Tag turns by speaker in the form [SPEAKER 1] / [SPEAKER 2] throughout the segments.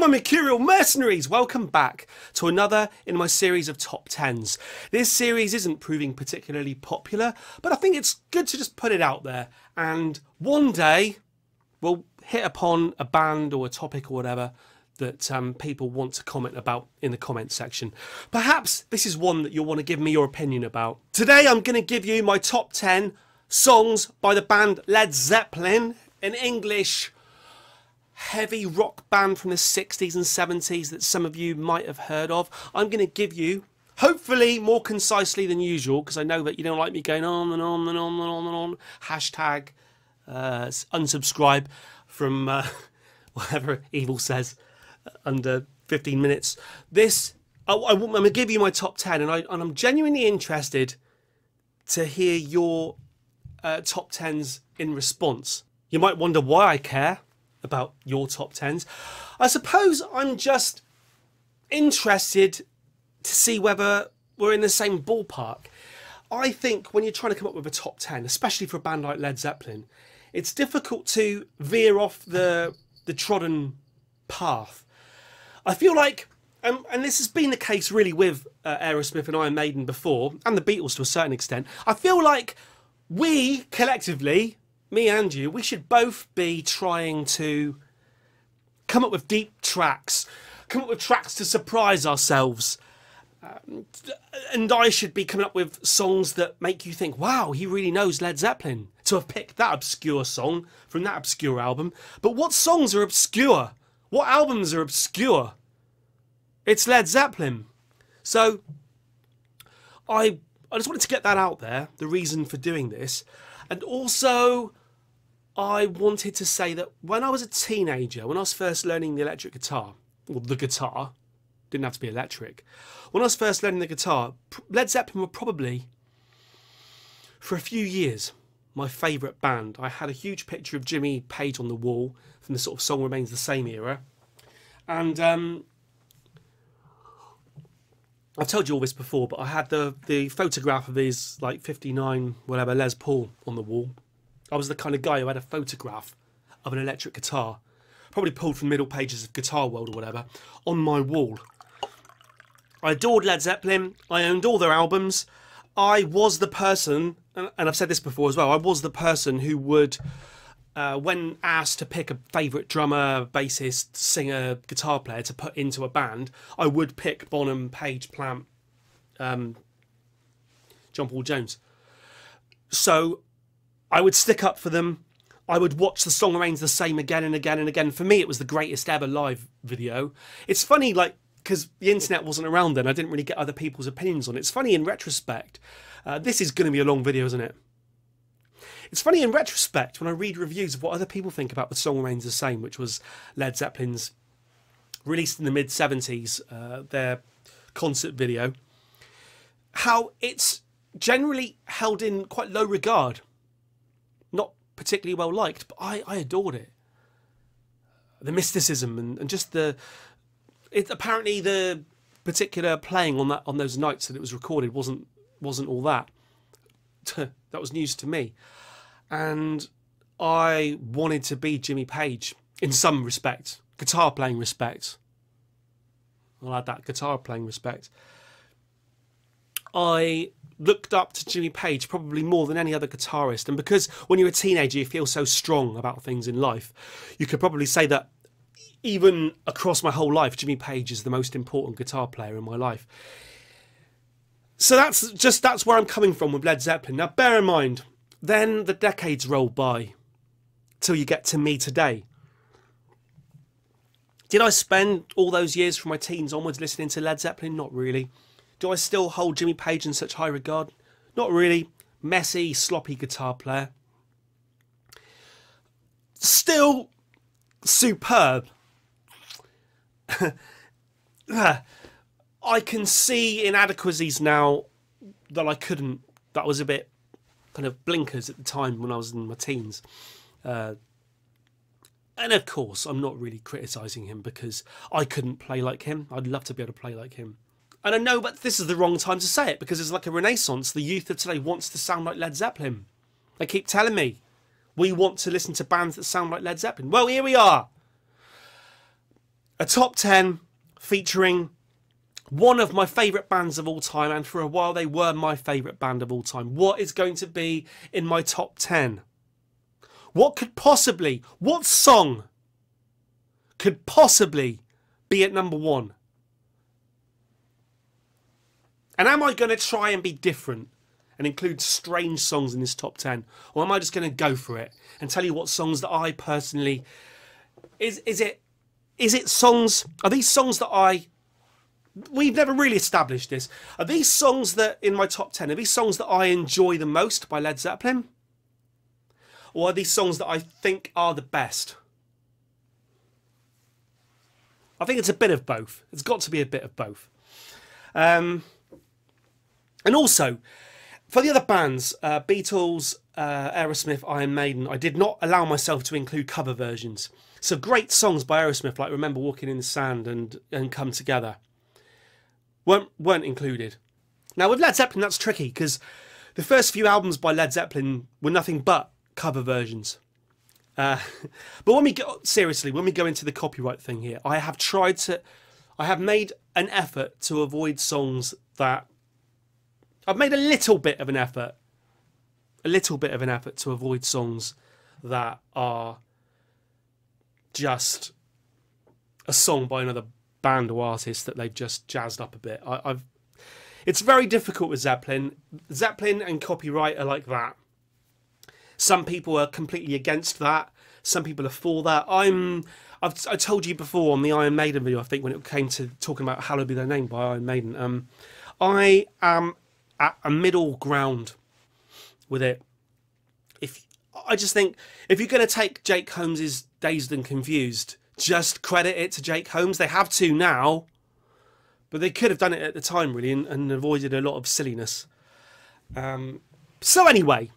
[SPEAKER 1] my mercurial mercenaries! Welcome back to another in my series of top 10s. This series isn't proving particularly popular, but I think it's good to just put it out there. And one day we'll hit upon a band or a topic or whatever that people want to comment about in the comment section. Perhaps this is one that you'll want to give me your opinion about. Today I'm going to give you my top 10 songs by the band Led Zeppelin, an English heavy rock band from the 60s and 70s that some of you might have heard of. I'm going to give you, hopefully more concisely than usual, because I know that you don't like me going on and on and on and on and on. Hashtag unsubscribe from whatever Evil says under 15 minutes. I'm going to give you my top 10, and I'm genuinely interested to hear your top 10s in response. You might wonder why I care about your top 10s. I suppose I'm just interested to see whether we're in the same ballpark. I think when you're trying to come up with a top 10, especially for a band like Led Zeppelin, it's difficult to veer off the trodden path. I feel like, and this has been the case really with Aerosmith and Iron Maiden before, and the Beatles to a certain extent, I feel like we collectively, me and you, we should both be trying to come up with deep tracks, come up with tracks to surprise ourselves. And I should be coming up with songs that make you think, wow, he really knows Led Zeppelin to have picked that obscure song from that obscure album. But what songs are obscure? What albums are obscure? It's Led Zeppelin. So I just wanted to get that out there, the reason for doing this. And also, I wanted to say that when I was a teenager, when I was first learning the electric guitar, or the guitar, didn't have to be electric. When I was first learning the guitar, Led Zeppelin were probably, for a few years, my favourite band. I had a huge picture of Jimmy Page on the wall from the sort of Song Remains the Same era. And I've told you all this before, but I had the photograph of his like 59 whatever Les Paul on the wall. I was the kind of guy who had a photograph of an electric guitar, probably pulled from the middle pages of Guitar World or whatever, on my wall. I adored Led Zeppelin. I owned all their albums. I was the person, and I've said this before as well, I was the person who would, when asked to pick a favourite drummer, bassist, singer, guitar player to put into a band, I would pick Bonham, Page, Plant, John Paul Jones. So I would stick up for them. I would watch The Song Remains the Same again and again and again. For me, it was the greatest ever live video. It's funny, like, because the internet wasn't around then, I didn't really get other people's opinions on it. It's funny in retrospect. This is going to be a long video, isn't it? It's funny in retrospect when I read reviews of what other people think about The Song Remains the Same, which was Led Zeppelin's, released in the mid-70s, their concert video, how it's generally held in quite low regard. Not particularly well liked, but I adored it. The mysticism and just apparently the particular playing on those nights that it was recorded wasn't all that. That was news to me. And I wanted to be Jimmy Page in some respect, guitar playing respect. I'll add that, guitar playing respect. I looked up to Jimmy Page probably more than any other guitarist, and because when you're a teenager you feel so strong about things in life, you could probably say that even across my whole life Jimmy Page is the most important guitar player in my life. So that's where I'm coming from with Led Zeppelin. Now bear in mind, then the decades roll by till you get to me today. Did I spend all those years from my teens onwards listening to Led Zeppelin? Not really. Do I still hold Jimmy Page in such high regard? Not really. Messy, sloppy guitar player. Still superb. I can see inadequacies now that I couldn't. That was a bit kind of blinkers at the time when I was in my teens. And of course, I'm not really criticising him because I couldn't play like him. I'd love to be able to play like him. And I know, but this is the wrong time to say it because it's like a renaissance. The youth of today wants to sound like Led Zeppelin. They keep telling me, we want to listen to bands that sound like Led Zeppelin. Well, here we are. A top 10 featuring one of my favourite bands of all time, and for a while they were my favourite band of all time. What is going to be in my top 10? What song could possibly be at number 1? And am I going to try and be different and include strange songs in this top 10? Or am I just going to go for it and tell you what songs that I personally... Is it songs... Are these songs that we've never really established this. Are these songs that, in my top 10, are these songs that I enjoy the most by Led Zeppelin? Or are these songs that I think are the best? I think it's a bit of both. It's got to be a bit of both. And also, for the other bands, Beatles, Aerosmith, Iron Maiden, I did not allow myself to include cover versions. So great songs by Aerosmith, like Remember Walking in the Sand and Come Together, weren't included. Now with Led Zeppelin, that's tricky, because the first few albums by Led Zeppelin were nothing but cover versions. But when we go into the copyright thing here, I have made an effort to avoid songs that... I've made a little bit of an effort to avoid songs that are just a song by another band or artist that they've just jazzed up a bit. It's very difficult with Zeppelin. Zeppelin and copyright are like that. Some people are completely against that. Some people are for that. I told you before on the Iron Maiden video, I think, when it came to talking about Hallowed Be Thy Name by Iron Maiden, I am at a middle ground with it. I just think if you're going to take Jake Holmes's Dazed and Confused, just credit it to Jake Holmes. They have to now, but they could have done it at the time, really, and avoided a lot of silliness. So anyway,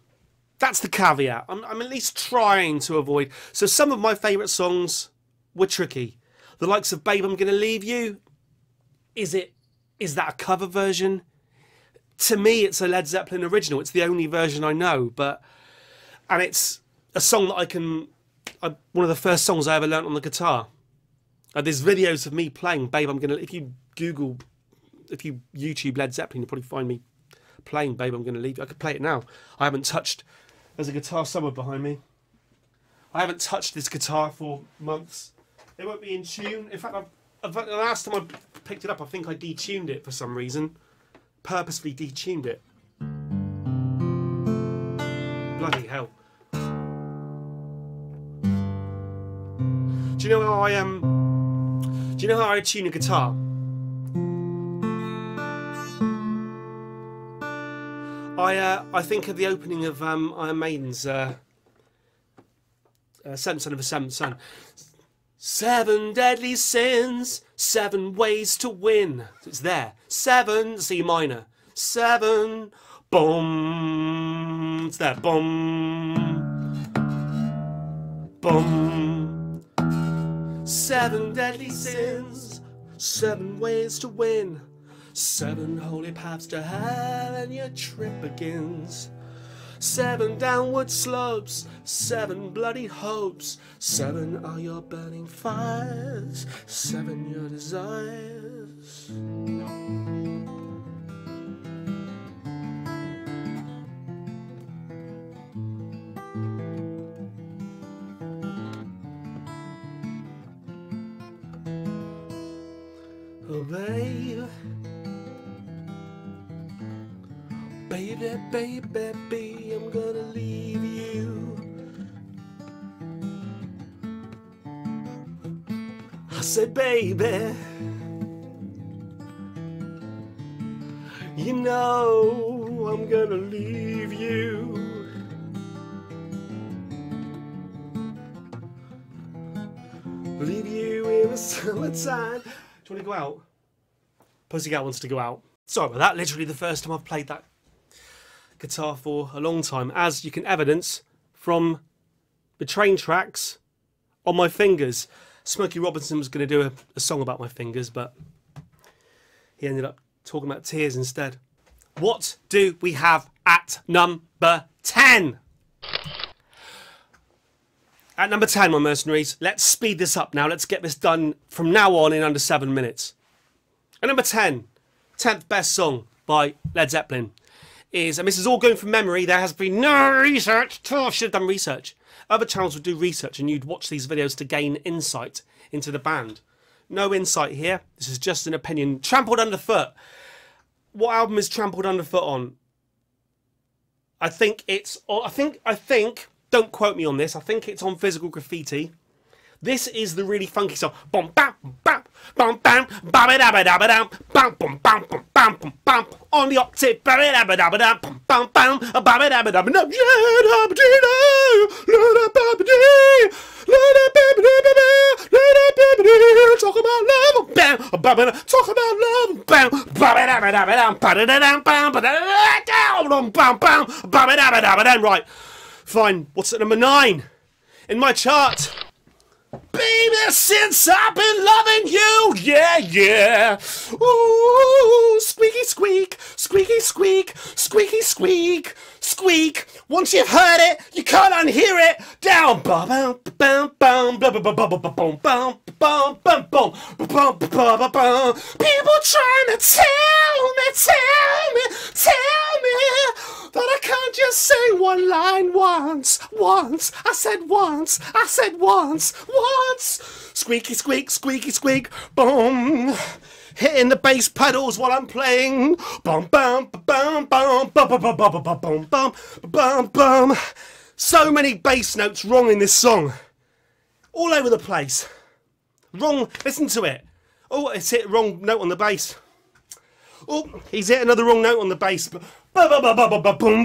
[SPEAKER 1] that's the caveat. I'm at least trying to avoid. So some of my favourite songs were tricky. The likes of Babe, I'm Gonna Leave You. Is that a cover version? To me, it's a Led Zeppelin original. It's the only version I know, and it's a song that one of the first songs I ever learnt on the guitar. There's videos of me playing Babe, I'm Gonna... If you YouTube Led Zeppelin, you'll probably find me playing Babe, I'm Gonna Leave You. I could play it now. I haven't touched... There's a guitar somewhere behind me. I haven't touched this guitar for months. It won't be in tune. In fact, the last time I picked it up, I think I detuned it for some reason. Purposefully detuned it. Bloody hell. Do you know how I tune a guitar? I think of the opening of Iron Maiden's Seventh Son of a Seventh Son. 7 deadly sins, 7 ways to win. It's there. 7, C minor. 7, boom. It's there. Boom. Boom. 7 deadly sins, 7 ways to win. 7 holy paths to hell and your trip begins. 7 downward slopes, 7 bloody hopes. 7 are your burning fires, 7 your desires. Oh babe, baby, baby, I'm gonna leave you. I said, baby, you know I'm gonna leave you. Leave you in the summertime. Do you want to go out? Pussycat wants to go out. Sorry about that. Literally the first time I've played that guitar for a long time, as you can evidence from the train tracks on my fingers. Smokey Robinson was going to do a song about my fingers, but he ended up talking about tears instead. What do we have at number 10? At number 10, my mercenaries, let's speed this up now. Let's get this done from now on in under 7 minutes. At number 10, 10th best song by Led Zeppelin is, and this is all going from memory, there has been no research. Oh, I should have done research. Other channels would do research and you'd watch these videos to gain insight into the band. No insight here. This is just an opinion. Trampled Underfoot. What album is Trampled Underfoot on? I think it's, I think, don't quote me on this, I think it's on Physical Graffiti. This is the really funky song. Bum bam bam bum bam bam bam bam bam bum bam bum bam bum bam on the octave. Bam bam bam bam bam bam bam bam bam bam. Talk about love, bam, talk about love, bam, right, fine. What's at number 9 in my chart? Baby, since I've been loving you, yeah, yeah. Ooh, squeaky squeak, squeaky squeak, squeaky squeak, squeak. Once you've heard it, you can't unhear it. Down, bum bum bum bum bum bum bum bum bum bum bum bum bum. People trying to tell me that I can't just say one line once. I said once. Squeaky squeak, squeaky squeak, boom. Hitting the bass pedals while I'm playing. Bum bum bum bum bum bum bum bum bum bum bum bum. So many bass notes wrong in this song. All over the place. Wrong, listen to it. Oh, it's hit wrong note on the bass. Oh, he's hit another wrong note on the bass. Boom,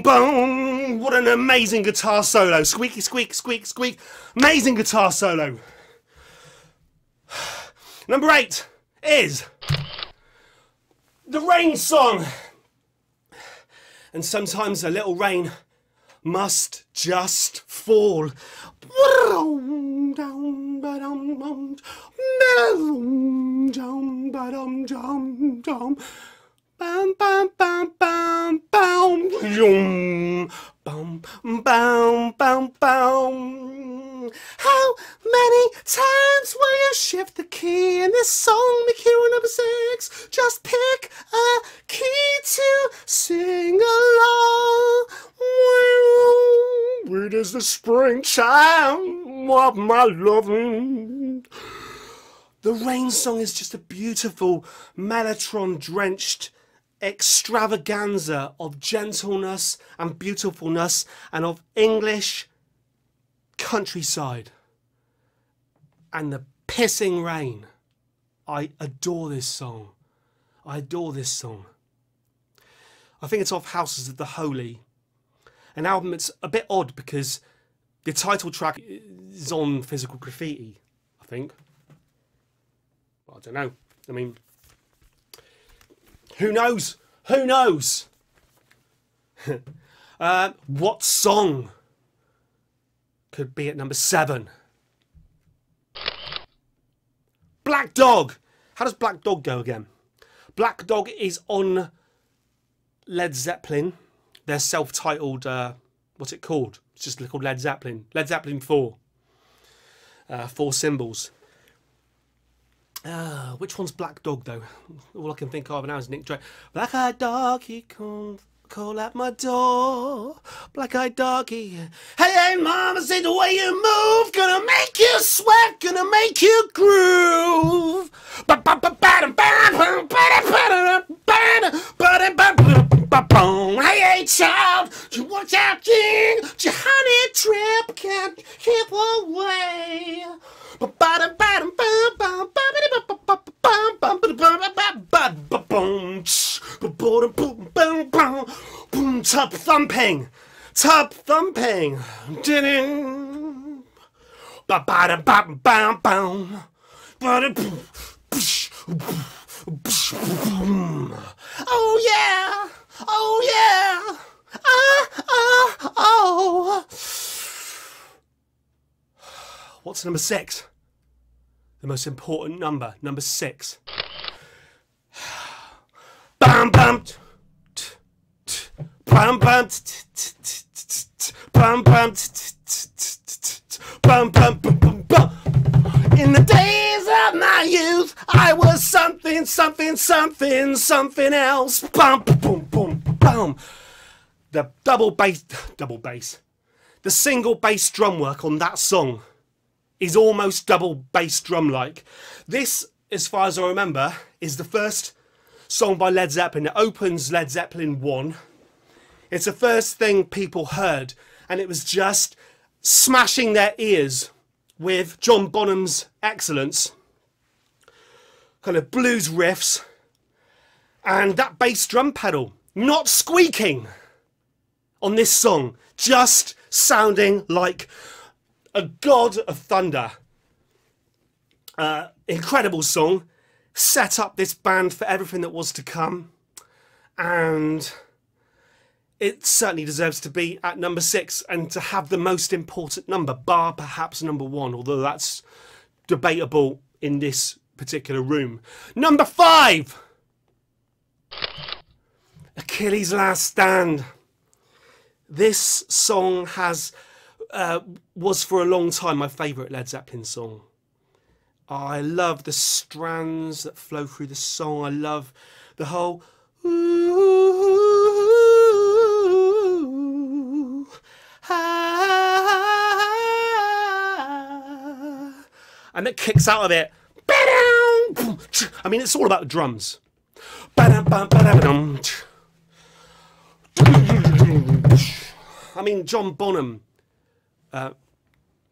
[SPEAKER 1] boom. What an amazing guitar solo. Squeaky, squeak, squeak, squeak. Amazing guitar solo. Number 8 is the rain song. And sometimes a little rain must just fall. Bam bam bam bam bam bam bam bam bam. How many times will you shift the key in this song? The key number 6. Just pick a key to sing along. Where does the spring chime of my loving? The rain song is just a beautiful mellotron-drenched extravaganza of gentleness and beautifulness and of English countryside and the pissing rain. I adore this song. I adore this song. I think it's off Houses of the Holy, an album that's a bit odd because the title track is on Physical Graffiti, I think. Well, I don't know. I mean, who knows? Who knows? What song could be at number 7? Black Dog. How does Black Dog go again? Black Dog is on Led Zeppelin. Their self-titled, what's it called? It's just called Led Zeppelin. Led Zeppelin 4. 4 symbols. Which one's Black Dog though? All I can think of now is Nick Drake. Black-eyed dog, he come call at my door. Black-eyed dog, he... Hey, mama, say the way you move, gonna make you sweat, gonna make you groove. Hey, child, you watch out, king, your honey trip can't keep away. Tub thumping, tub thumping. Oh yeah, oh yeah, oh. What's number 6? The most important number, number 6. Bam bam, bam bam, bam bam, else. Bum, bum, bum, bum, bum. In the days of my youth, I was something, something, something, something else. Bum, boom, boom, boom. The double bass, the single bass drum work on that song is almost double bass drum like. This, as far as I remember, is the first song by Led Zeppelin. It opens Led Zeppelin 1. It's the first thing people heard, and it was just smashing their ears with John Bonham's excellence, kind of blues riffs, and that bass drum pedal not squeaking on this song, just sounding like a god of thunder. Incredible song, set up this band for everything that was to come, and it certainly deserves to be at number 6 and to have the most important number, bar perhaps number 1, although that's debatable in this particular room. Number 5, Achilles' Last Stand. This song was for a long time my favourite Led Zeppelin song. I love the strands that flow through the song. I love the whole and it kicks out of it. I mean, it's all about the drums. I mean, John Bonham,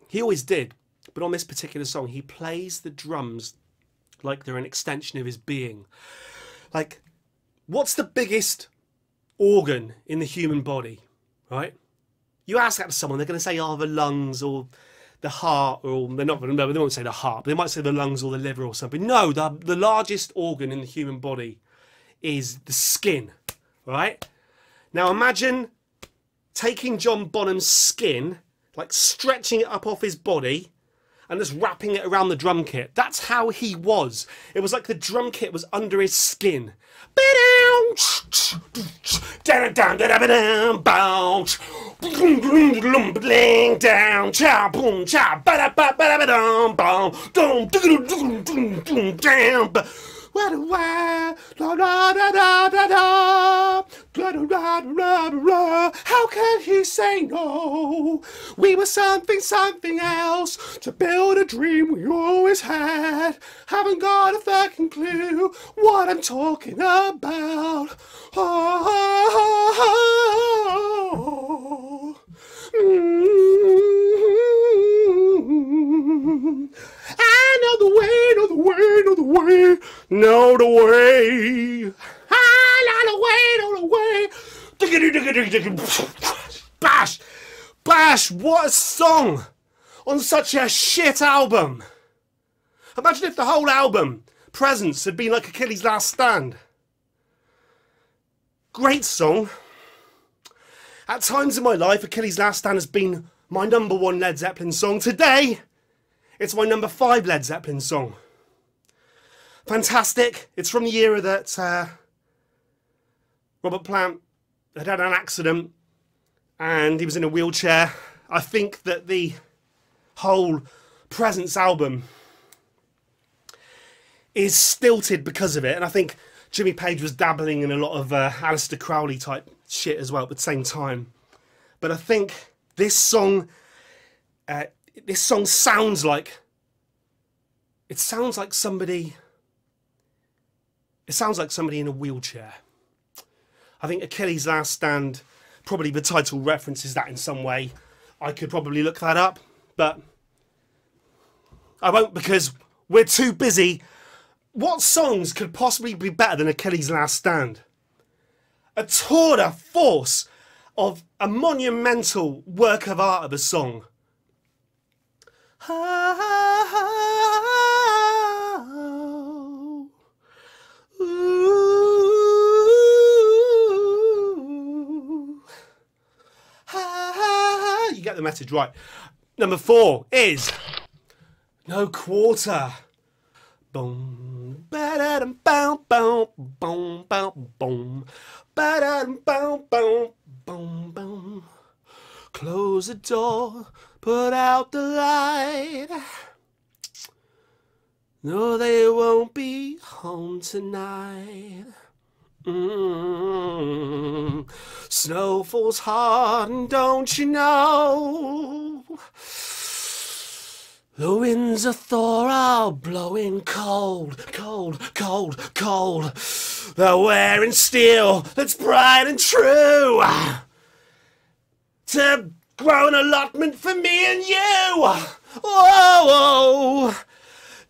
[SPEAKER 1] he always did, but on this particular song, he plays the drums like they're an extension of his being. Like, what's the biggest organ in the human body, right? You ask that to someone, they're going to say, oh, the lungs or the heart, or they're not. No, they won't say the heart, but they might say the lungs or the liver or something. No, the largest organ in the human body is the skin, right? Now imagine taking John Bonham's skin, like stretching it up off his body, and just wrapping it around the drum kit. That's how he was. It was like the drum kit was under his skin. How can he say no? We were something, something else, to build a dream we always had. Haven't got a fucking clue what I'm talking about. Oh. I know the way, know the way, know the way, know the way. I know the way, know the way. Bash! Bash! What a song on such a shit album. Imagine if the whole album, Presence, had been like Achilles' Last Stand. Great song. At times in my life, Achilles' Last Stand has been my number 1 Led Zeppelin song. Today, it's my number 5 Led Zeppelin song. Fantastic. It's from the era that Robert Plant had had an accident and he was in a wheelchair. I think that the whole Presence album is stilted because of it, and I think Jimmy Page was dabbling in a lot of Aleister Crowley type shit as well at the same time. But I think this song sounds like, it sounds like somebody in a wheelchair. I think Achilles' Last Stand, probably the title references that in some way. I could probably look that up, but I won't because we're too busy. What songs could possibly be better than Achilles' Last Stand? A tour de force of a monumental work of art of a song. You get the message, right? Number 4 is No Quarter. Boom, ba-da-dum, boom, boom, boom, boom, boom, ba-da-dum, boom, boom, boom, boom. Close the door, put out the light. No, they won't be home tonight. Snow falls hard, and don't you know? The winds of Thor are blowing cold, cold, cold, cold. They're wearing steel that's bright and true. To grow an allotment for me and you. Whoa,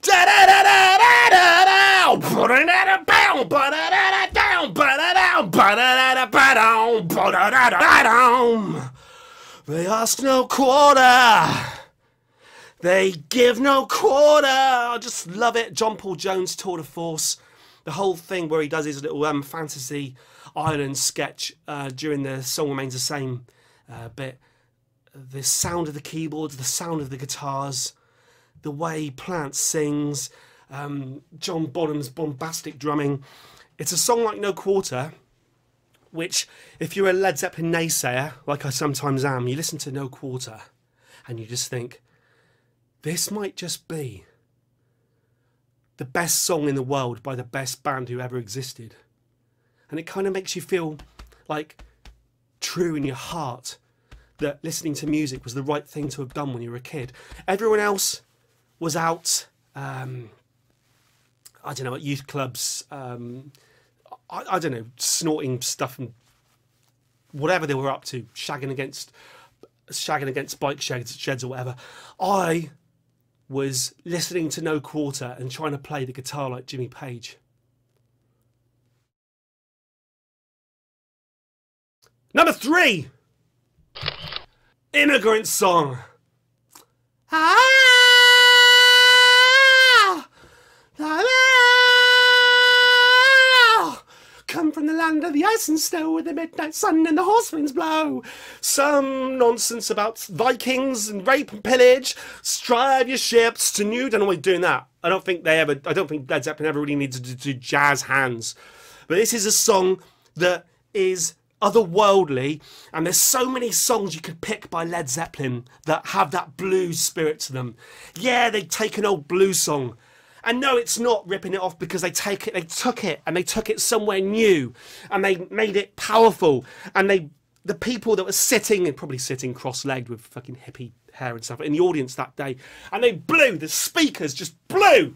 [SPEAKER 1] da da da da da da da. Put it at a bound, but da da down, but down, but da. They ask no quarter. They give no quarter. I just love it. John Paul Jones tour de force. The whole thing where he does his little fantasy island sketch during the Song Remains the Same bit. The sound of the keyboards, the sound of the guitars, the way Plant sings, John Bonham's bombastic drumming. It's a song like No Quarter, which, if you're a Led Zeppelin naysayer, like I sometimes am, you listen to No Quarter and you just think, this might just be the best song in the world by the best band who ever existed. And it kind of makes you feel like true in your heart that listening to music was the right thing to have done when you were a kid. Everyone else was out, I don't know, at youth clubs, I don't know, snorting stuff and whatever they were up to, shagging against bike sheds or whatever. I was listening to No Quarter and trying to play the guitar like Jimmy Page. Number 3, Immigrant Song. Come from the land of the ice and snow, where the midnight sun and the horse winds blow. Some nonsense about Vikings and rape and pillage. Strive your ships to new. Don't know why they're doing that. I don't think Led Zeppelin ever really needed to do jazz hands. But this is a song that is otherworldly, and there's so many songs you could pick by Led Zeppelin that have that blues spirit to them. Yeah, they take an old blues song. And no, it's not ripping it off, because they took it somewhere new, and they made it powerful. And the people that were probably sitting cross-legged with fucking hippie hair and stuff in the audience that day, and the speakers just blew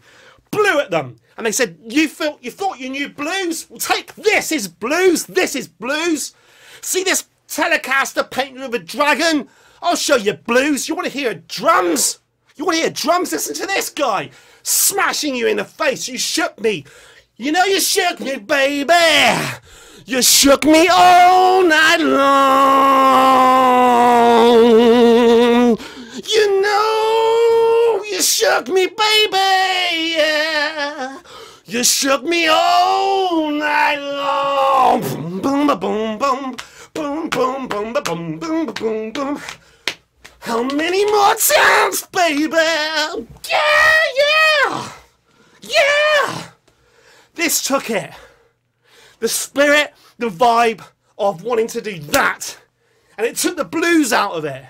[SPEAKER 1] at them. And they said, you thought you knew blues? Well, take this is blues. This is blues. See this Telecaster painted with a dragon? I'll show you blues. You want to hear drums? You want to hear drums? Listen to this guy smashing you in the face. You shook me. You know you shook me, baby. You shook me all night long. You know you shook me, baby. Yeah. You shook me all night long. Boom, boom, boom, boom, boom, boom, boom, boom, boom, boom, boom. How many more times, baby? Yeah! This took it. The spirit, the vibe of wanting to do that. And it took the blues out of it.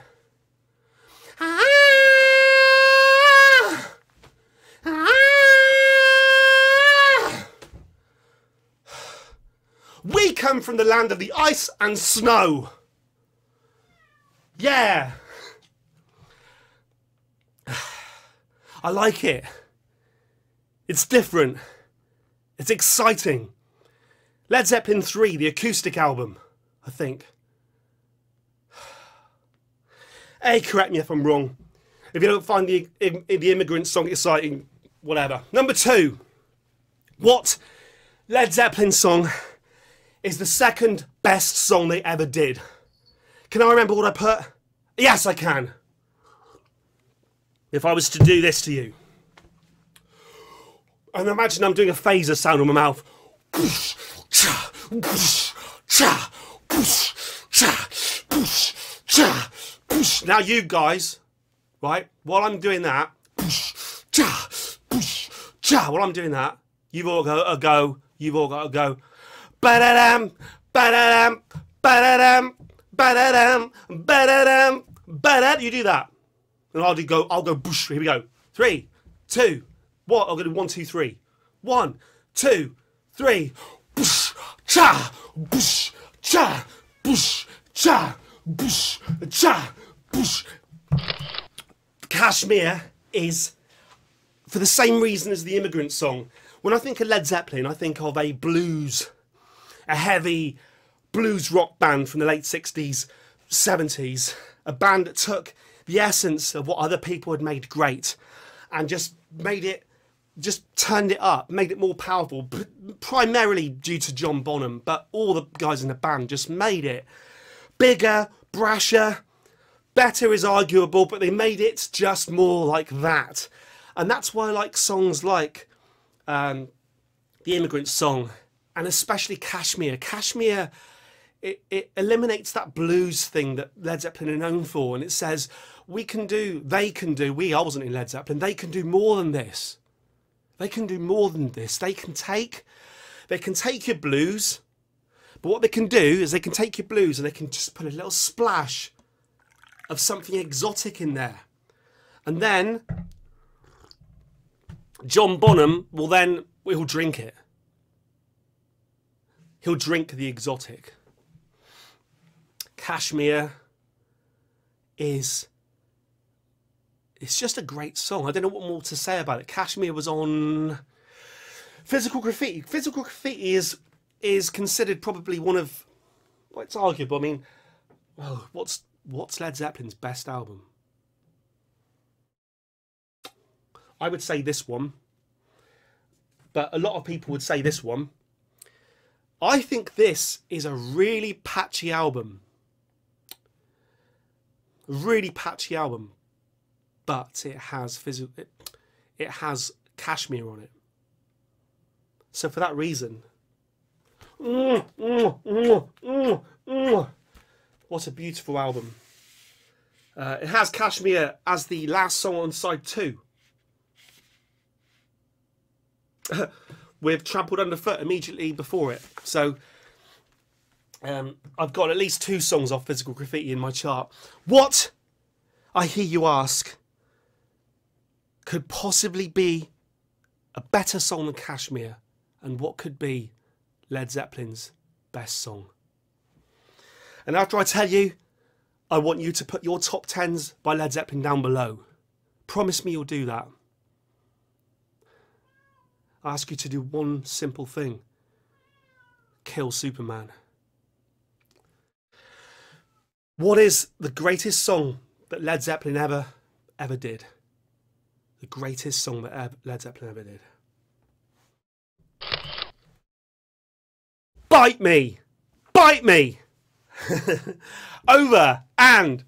[SPEAKER 1] We come from the land of the ice and snow. Yeah. I like it. It's different. It's exciting. Led Zeppelin 3, the acoustic album, I think. A, correct me if I'm wrong. If you don't find the Immigrant song exciting, whatever. Number 2. What Led Zeppelin song is the second best song they ever did? Can I remember what I put? Yes, I can. If I was to do this to you, and imagine I'm doing a phaser sound on my mouth. Now you guys, right, while I'm doing that, you've all got to go, ba-da-dam, ba-da-dam, ba-da-dam, ba-da-dam, ba-da-dam, ba-da-dam. You do that. And I'll go boosh. Here we go. 3, 2, 1. I'm going to do 1, 2, 3. 1, 2, 3. Boosh, cha, boosh, cha, boosh, cha, boosh, cha, boosh. Kashmir is, for the same reason as the Immigrant song, when I think of Led Zeppelin, I think of a heavy blues rock band from the late 60s, 70s. A band that took the essence of what other people had made great and just turned it up, made it more powerful, primarily due to John Bonham, but all the guys in the band just made it bigger, brasher. Better is arguable, but they made it just more like that. And that's why I like songs like the Immigrant song, and especially Kashmir. Kashmir, it eliminates that blues thing that Led Zeppelin are known for, and it says, I wasn't in Led Zeppelin, they can do more than this. They can do more than this. They can take your blues, but what they can do is they can take your blues and they can just put a little splash of something exotic in there. And then John Bonham he'll drink it. He'll drink the exotic. Kashmir it's just a great song. I don't know what more to say about it. Kashmir was on Physical Graffiti. Physical Graffiti is considered probably one of, well, it's arguable. I mean, well, what's Led Zeppelin's best album? I would say this one, but a lot of people would say this one. I think this is a really patchy album. Really patchy album, but it has Kashmir on it. So for that reason, what a beautiful album. It has Kashmir as the last song on side 2. With Trampled Underfoot immediately before it. So I've got at least 2 songs off Physical Graffiti in my chart. What, I hear you ask, could possibly be a better song than Kashmir? And what could be Led Zeppelin's best song? And after I tell you, I want you to put your top 10s by Led Zeppelin down below. Promise me you'll do that. I ask you to do one simple thing. Kill Superman. What is the greatest song that Led Zeppelin ever did? The greatest song that Led Zeppelin ever did. Bite me! Bite me! Over and